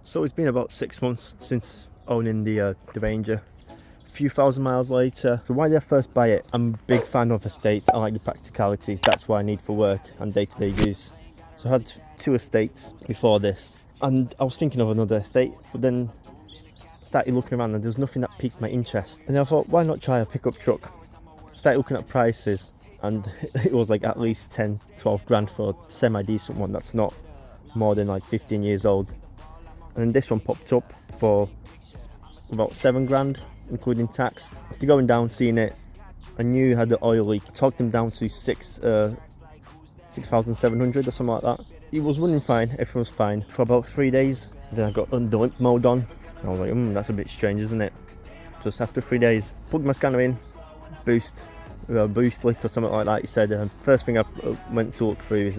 So it's been about 6 months since owning the Ranger. A few thousand miles later. So why did I first buy it? I'm a big fan of estates. I like the practicalities. That's what I need for work and day-to-day use. So I had 2 estates before this, and I was thinking of another estate, but then started looking around and there's nothing that piqued my interest. And I thought, why not try a pickup truck? Started looking at prices, and it was like at least 10-12 grand for a semi-decent one that's not more than like 15 years old. And then this one popped up for about 7 grand, including tax. After going down, seeing it, I knew it had the oil leak. I talked them down to 6,700 or something like that. It was running fine, everything was fine for about 3 days. Then I got under limp mode on. I was like, that's a bit strange, isn't it? Just after 3 days, plugged my scanner in, boost leak or something like that. He said, first thing I went to look through is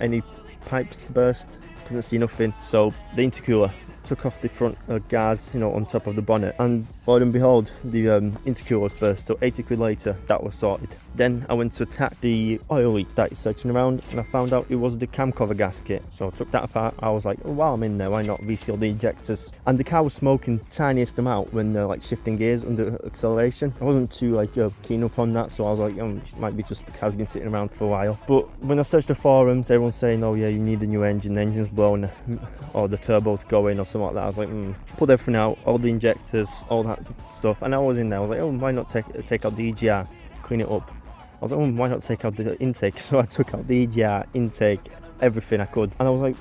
any pipes burst. Couldn't see nothing. So the intercooler, took off the front guards, on top of the bonnet, and lo and behold, the intercooler was burst. So 80 quid later, that was sorted. Then I went to attack the oil leak, started searching around, and I found out it was the cam cover gasket. So I took that apart. I was like, while I'm in there, why not reseal the injectors? And the car was smoking tiniest amount when like shifting gears under acceleration. I wasn't too keen up on that, so I was like, it might be just the car's been sitting around for a while. But when I searched the forums, everyone's saying, oh yeah, you need a new engine, the engine's blown, or the turbo's going, or something like that. I was like, put everything out, all the injectors, all that stuff. And I was in there, I was like, why not take out the EGR, clean it up. I was like, why not take out the intake? So I took out the EGR, intake, everything I could. And I was like,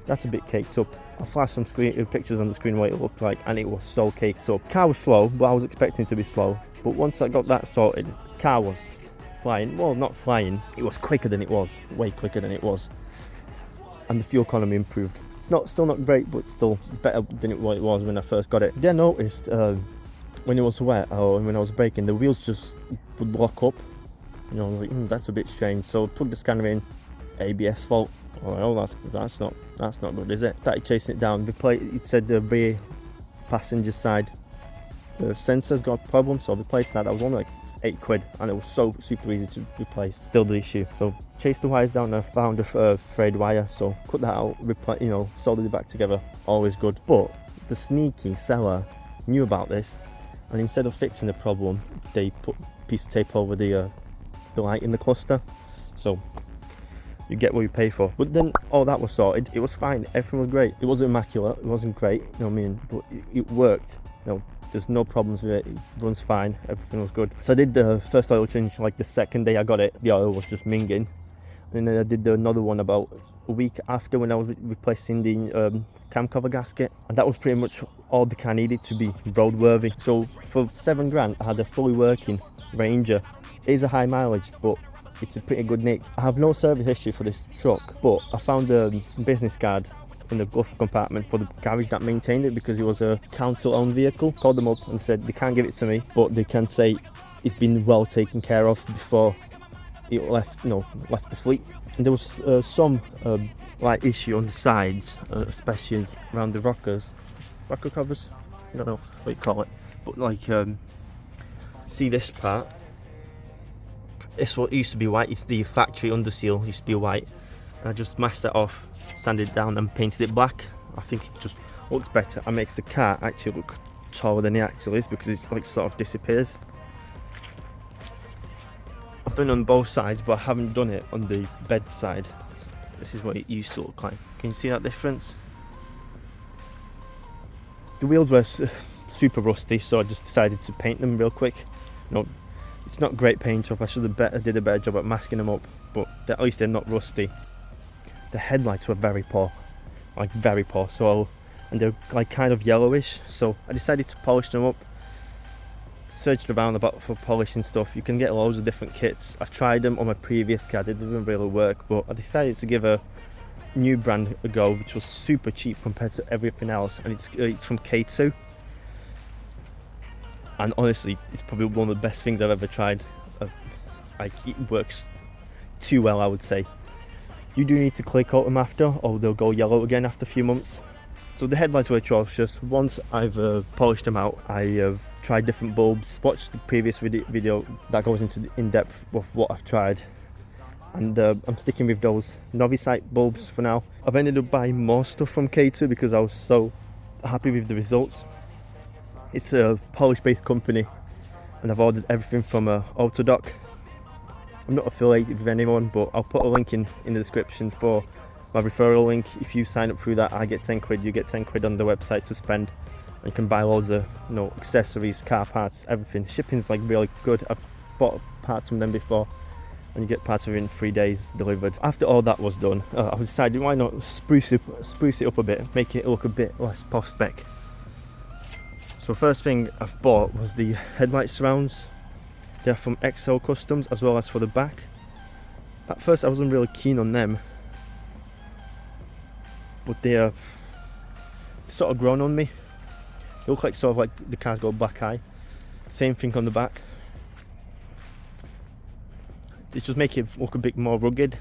that's a bit caked up. I flashed some pictures on the screen what it looked like, and it was so caked up. Car was slow, but I was expecting it to be slow. But once I got that sorted, car was flying. Well, not flying, it was quicker than it was, way quicker than it was. And the fuel economy improved. It's still not great, but still it's better than what it was when I first got it. Then I noticed when it was wet or when I was braking, the wheels just would lock up. I was like, that's a bit strange. So I plugged the scanner in, ABS fault. I was like, that's not good, is it? Started chasing it down. It said the rear passenger side sensor's got a problem, so I replaced that. That was only like 8 quid, and it was so super easy to replace. Still the issue. So chased the wires down and I found a frayed wire, so cut that out, soldered it back together. Always good. But the sneaky seller knew about this, and instead of fixing the problem, they put a piece of tape over the light in the cluster. So you get what you pay for. But then all that was sorted. It was fine. Everything was great. It wasn't immaculate. It wasn't great. You know what I mean? But it worked. There's no problems with it. It runs fine. Everything was good. So I did the first oil change like the second day I got it. The oil was just minging. And then I did another one about a week after when I was replacing the cam cover gasket. And that was pretty much all the car needed to be roadworthy. So for 7 grand, I had a fully working Ranger. It is a high mileage, but it's a pretty good nick. I have no service history for this truck, but I found a business card in the glove compartment for the garage that maintained it, because it was a council-owned vehicle. Called them up and said they can't give it to me, but they can say it's been well taken care of before it left the fleet. And there was some light issue on the sides, especially around the rocker covers. I don't know what you call it, but see this part. This what used to be white. It's the factory underseal used to be white. And I just masked that off, sanded it down and painted it black. I think it just looks better and makes the car actually look taller than it actually is, because it sort of disappears. I've done it on both sides, but I haven't done it on the bed side. This is what it used to look like. Can you see that difference? The wheels were super rusty, so I just decided to paint them real quick. It's not great paint job. I should have did a better job at masking them up, but at least they're not rusty. The headlights were very poor, very poor. So, and they're kind of yellowish. So I decided to polish them up. Searched around for polishing stuff. You can get loads of different kits. I've tried them on my previous car. They didn't really work, but I decided to give a new brand a go, which was super cheap compared to everything else, and it's from K2. And honestly, it's probably one of the best things I've ever tried. It works too well, I would say. You do need to clear coat them after, or they'll go yellow again after a few months. So the headlights were atrocious. Once I've polished them out, I have tried different bulbs. Watched the previous video that goes into in depth of what I've tried. And I'm sticking with those Novisite bulbs for now. I've ended up buying more stuff from K2 because I was so happy with the results. It's a Polish-based company, and I've ordered everything from Autodoc. I'm not affiliated with anyone, but I'll put a link in the description for my referral link. If you sign up through that, I get 10 quid, you get 10 quid on the website to spend. And you can buy loads of accessories, car parts, everything. Shipping's like really good. I've bought parts from them before, and you get parts within 3 days delivered. After all that was done, I decided why not spruce it up a bit, make it look a bit less puff spec. So first thing I've bought was the headlight surrounds. They're from XL Customs, as well as for the back. At first I wasn't really keen on them, but they're sort of grown on me. They look like sort of like the car's got a black eye. Same thing on the back. They just make it look a bit more rugged.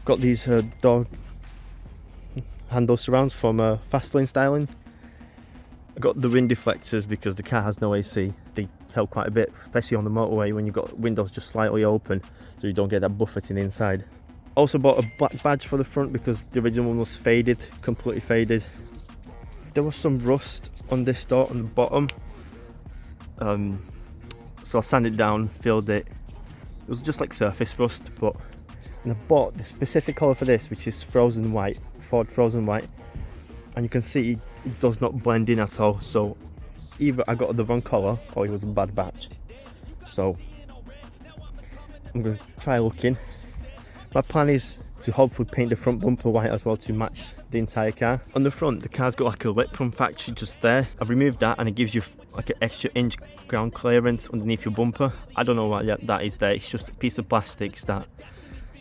Got these door handle surrounds from Fastlane Styling. I got the wind deflectors because the car has no AC. They help quite a bit, especially on the motorway when you've got windows just slightly open, so you don't get that buffeting inside. Also bought a black badge for the front because the original one was faded, completely faded. There was some rust on this door on the bottom, so I sanded it down, filled it. It was just like surface rust, but and I bought the specific colour for this, which is frozen white, Ford frozen white, and you can see it does not blend in at all. So either I got the wrong colour or it was a bad batch. So I'm going to try looking. My plan is to hopefully paint the front bumper white as well to match the entire car. On the front, the car's got like a lip from factory just there. I've removed that and it gives you like an extra inch ground clearance underneath your bumper. I don't know what that is there. It's just a piece of plastic that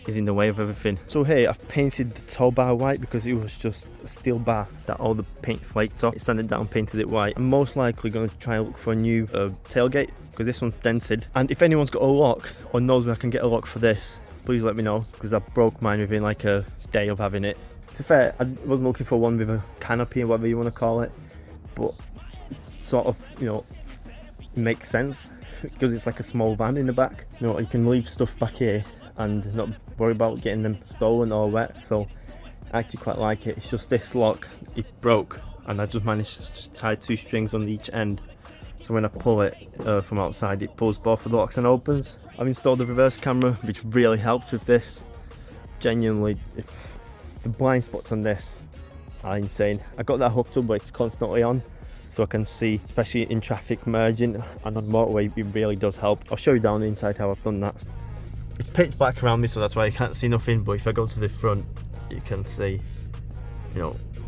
is in the way of everything. So here I've painted the tow bar white because it was just a steel bar that all the paint flaked off. I sanded it down, painted it white. I'm most likely going to try and look for a new tailgate because this one's dented. And if anyone's got a lock or knows where I can get a lock for this, please let me know, because I broke mine within like a day of having it. To be fair, I wasn't looking for one with a canopy or whatever you want to call it, but sort of, makes sense because it's like a small van in the back. You can leave stuff back here and not worry about getting them stolen or wet. So I actually quite like it. It's just this lock, it broke, and I just managed to just tie 2 strings on each end. So when I pull it from outside, it pulls both of the locks and opens. I've installed the reverse camera, which really helps with this. Genuinely, the blind spots on this are insane. I got that hooked up, but it's constantly on, so I can see, especially in traffic merging and on motorway, it really does help. I'll show you down the inside how I've done that. It's pitch black around me, so that's why I can't see nothing, but if I go to the front, you can see,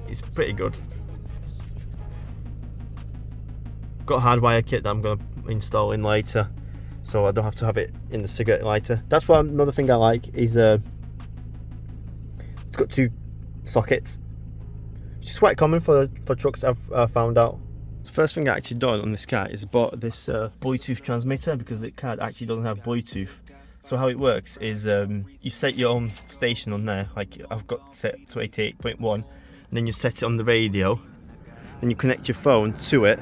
it's pretty good. Got a hardwire kit that I'm going to install in later, so I don't have to have it in the cigarette lighter. That's why another thing I like is it's got 2 sockets, which is quite common for trucks. I've found out. The first thing I actually done on this car is bought this Bluetooth transmitter because the car actually doesn't have Bluetooth. So how it works is you set your own station on there, like I've got set to 88.1, and then you set it on the radio, and you connect your phone to it,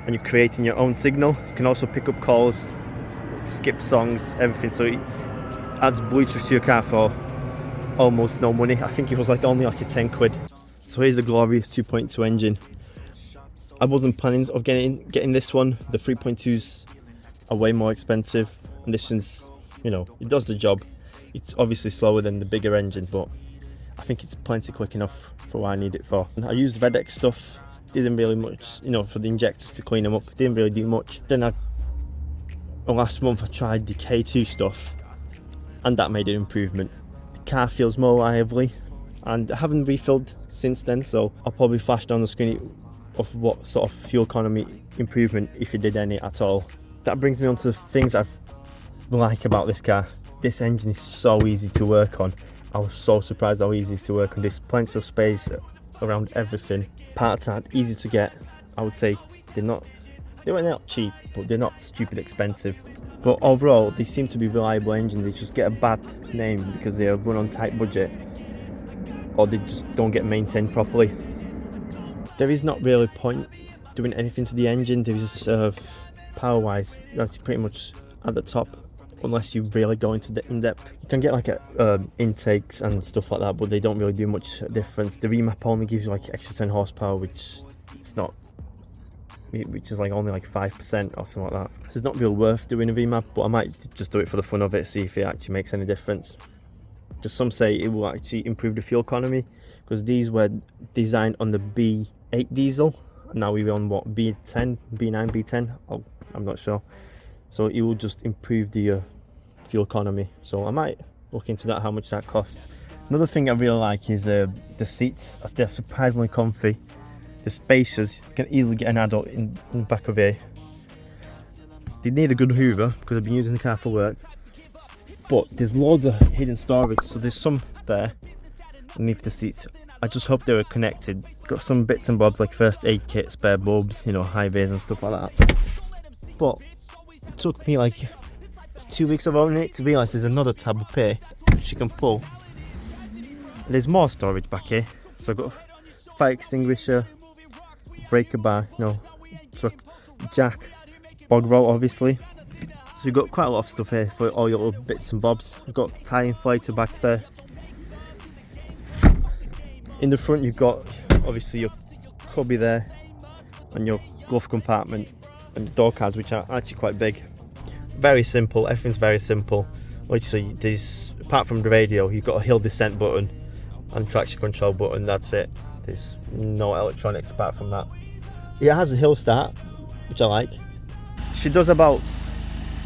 and you're creating your own signal. You can also pick up calls, skip songs, everything. So it adds Bluetooth to your car for almost no money. I think it was only like a 10 quid. So here's the glorious 2.2 engine. I wasn't planning of getting this one. The 3.2s are way more expensive, and this one's, it does the job. It's obviously slower than the bigger engine, but I think it's plenty quick enough for what I need it for. And I used Vedex stuff. Didn't really much, for the injectors to clean them up. Didn't really do much. Then last month I tried the K2 stuff, and that made an improvement. The car feels more lively, and I haven't refilled since then, so I'll probably flash down the screen of what sort of fuel economy improvement, if it did any at all. That brings me on to the things I like about this car. This engine is so easy to work on. I was so surprised how easy it is to work on. There's plenty of space around everything. Parts aren't easy to get. I would say they weren't that cheap, but they're not stupid expensive. But overall, they seem to be reliable engines. They just get a bad name because they are run on tight budget, or they just don't get maintained properly. There is not really a point doing anything to the engine. There is power wise, that's pretty much at the top unless you really go into the in-depth. You can get like intakes and stuff like that, but they don't really do much difference. The remap only gives you like extra 10 horsepower, which is like only like 5% or something like that. So it's not really worth doing a remap, but I might just do it for the fun of it, see if it actually makes any difference. Because some say it will actually improve the fuel economy, because these were designed on the B8 diesel. Now we're on what, B10, B9, B10? Oh, I'm not sure. So it will just improve the fuel economy. So I might look into that, how much that costs. Another thing I really like is the seats. They're surprisingly comfy. They're spacious. You can easily get an adult in the back of here. They need a good hoover because I've been using the car for work. But there's loads of hidden storage, so there's some there underneath the seats. I just hope they were connected. Got some bits and bobs like first aid kit, spare bulbs, you know, high vis and stuff like that. But it took me like 2 weeks of owning it to realise there's another tab up here which you can pull. There's more storage back here. So I've got fire extinguisher, breaker bar, truck, jack, bog roll obviously. So you've got quite a lot of stuff here for all your little bits and bobs. I've got tyre inflator back there. In the front you've got obviously your cubby there and your glove compartment and the door cards, which are actually quite big. Very simple, everything's very simple. Literally, there's, apart from the radio, you've got a hill descent button and traction control button, that's it. There's no electronics apart from that. It has a hill start, which I like. She does about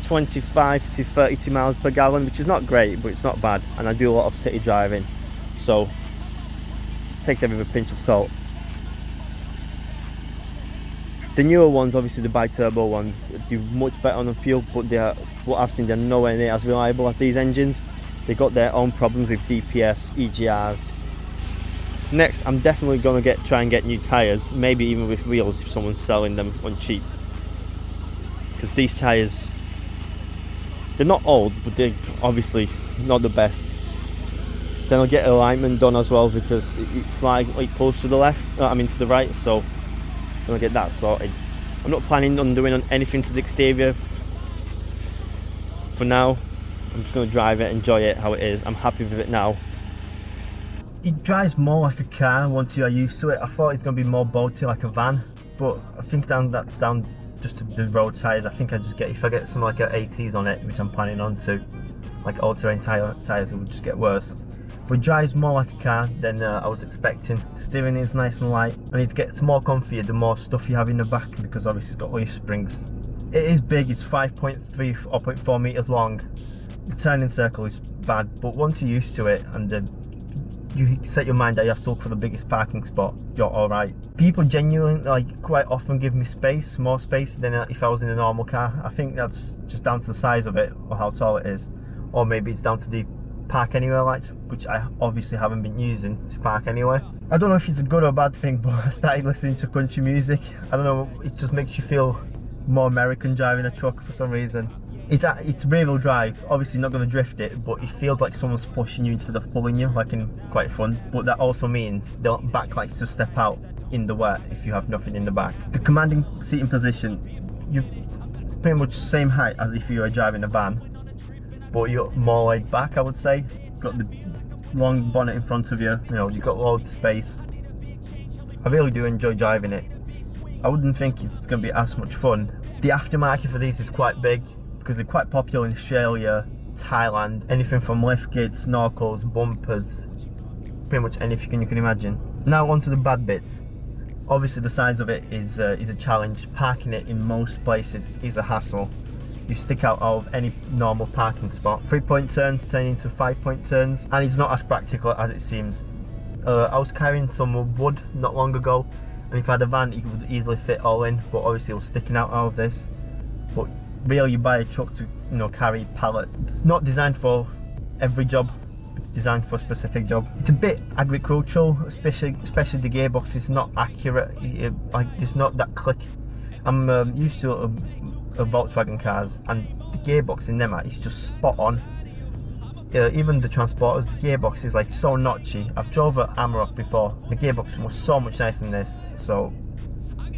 25 to 32 miles per gallon, which is not great, but it's not bad. And I do a lot of city driving, so take that with a pinch of salt. The newer ones, obviously the bi-turbo ones, do much better on the fuel, but they are, what I've seen, they're nowhere near as reliable as these engines. They got their own problems with DPFs, EGRs. Next, I'm definitely going to try and get new tyres, maybe even with wheels if someone's selling them on cheap. Because these tyres, they're not old, but they're obviously not the best. Then I'll get alignment done as well, because it slides, like pulls to the left, to the right, so I'll get that sorted. I'm not planning on doing anything to the exterior for now. I'm just going to drive it, enjoy it how it is. I'm happy with it now. It drives more like a car once you are used to it. I thought it's going to be more bolty like a van, but I think that's down just to the road tyres. I think if I get some like ATs on it, which I'm planning on to, like all-terrain tyres, it would just get worse. But it drives more like a car than I was expecting. The steering is nice and light, and it gets more comfier the more stuff you have in the back, because obviously it's got leaf springs. It is big, it's 5.3 or 0.4 meters long. The turning circle is bad, but once you're used to it and you set your mind that you have to look for the biggest parking spot, you're alright. People genuinely quite often give me space, more space than if I was in a normal car. I think that's just down to the size of it or how tall it is, or maybe it's down to the park anywhere lights, which I obviously haven't been using to park anywhere. I don't know if it's a good or bad thing, but I started listening to country music. I don't know, it just makes you feel more American driving a truck for some reason. It's rear-wheel drive, obviously not going to drift it, but it feels like someone's pushing you instead of pulling you, like in quite fun. But that also means the back likes to step out in the wet if you have nothing in the back. The commanding seating position, you're pretty much the same height as if you were driving a van, but you're more laid back, I would say. You've got the long bonnet in front of you, you've got loads of space. I really do enjoy driving it. I wouldn't think it's going to be as much fun. The aftermarket for these is quite big, because they're quite popular in Australia, Thailand, anything from lift kits, snorkels, bumpers, pretty much anything you can imagine. Now onto the bad bits. Obviously the size of it is a challenge. Parking it in most places is a hassle. You stick out of any normal parking spot. 3-point turns turn into 5-point turns, and it's not as practical as it seems. I was carrying some wood not long ago, and if I had a van it would easily fit all in, but obviously it was sticking out of this. But really, you buy a truck to carry pallets. It's not designed for every job, it's designed for a specific job. It's a bit agricultural, especially the gearbox is not accurate. It's not that click. I'm used to Volkswagen cars, and the gearbox in them is just spot on. Even the Transporters, the gearbox is like so notchy. I've drove an Amarok before, the gearbox was so much nicer than this, so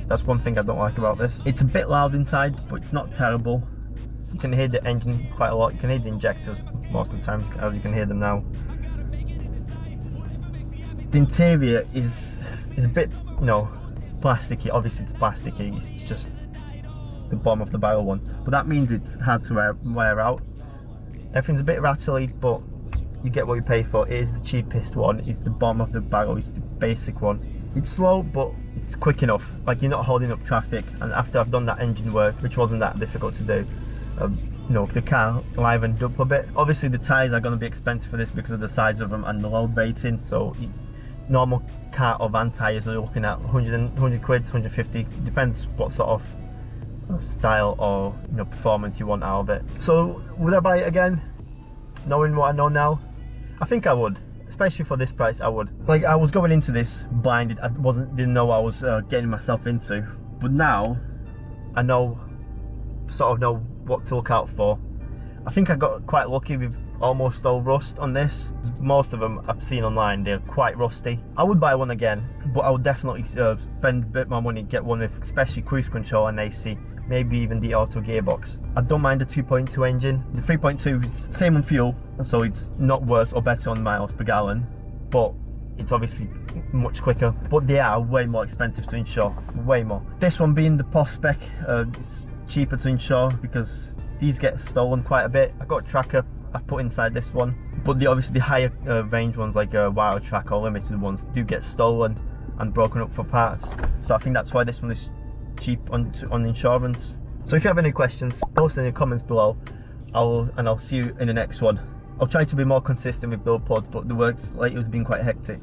that's one thing I don't like about this. It's a bit loud inside, but it's not terrible. You can hear the engine quite a lot. You can hear the injectors most of the time, as you can hear them now. The interior is a bit, you know, plasticky. Obviously it's plasticky, it's just the bottom of the barrel one, but that means it's hard to wear out. Everything's a bit rattly, but you get what you pay for. It is the cheapest one. It's the bottom of the barrel. It's the basic one. It's slow, but it's quick enough. Like, you're not holding up traffic. And after I've done that engine work, which wasn't that difficult to do, you know, the car livened up a bit. Obviously the tyres are going to be expensive for this because of the size of them and the load rating. So normal car or van tyres are looking at 100 quid, 150. Depends what sort of style or, you know, performance you want out of it. So would I buy it again, knowing what I know now? I think I would, especially for this price. I would. Like, I was going into this blinded. I didn't know what I was getting myself into, but now I sort of know what to look out for. I think I got quite lucky with almost no rust on this. Most of them I've seen online, they're quite rusty. I would buy one again, but I would definitely spend a bit more money, get one with especially cruise control and AC, maybe even the auto gearbox. I don't mind the 2.2 engine. The 3.2 is same on fuel, so it's not worse or better on miles per gallon, but it's obviously much quicker. But they are way more expensive to insure, way more. This one being the POF spec, it's cheaper to insure because these get stolen quite a bit. I got a tracker I put inside this one, but obviously the higher range ones, like Wild Track or limited ones, do get stolen and broken up for parts. So I think that's why this one is cheap on insurance. So if you have any questions, post in the comments below. I'll see you in the next one. I'll try to be more consistent with the uploads, but the work's lately has been quite hectic.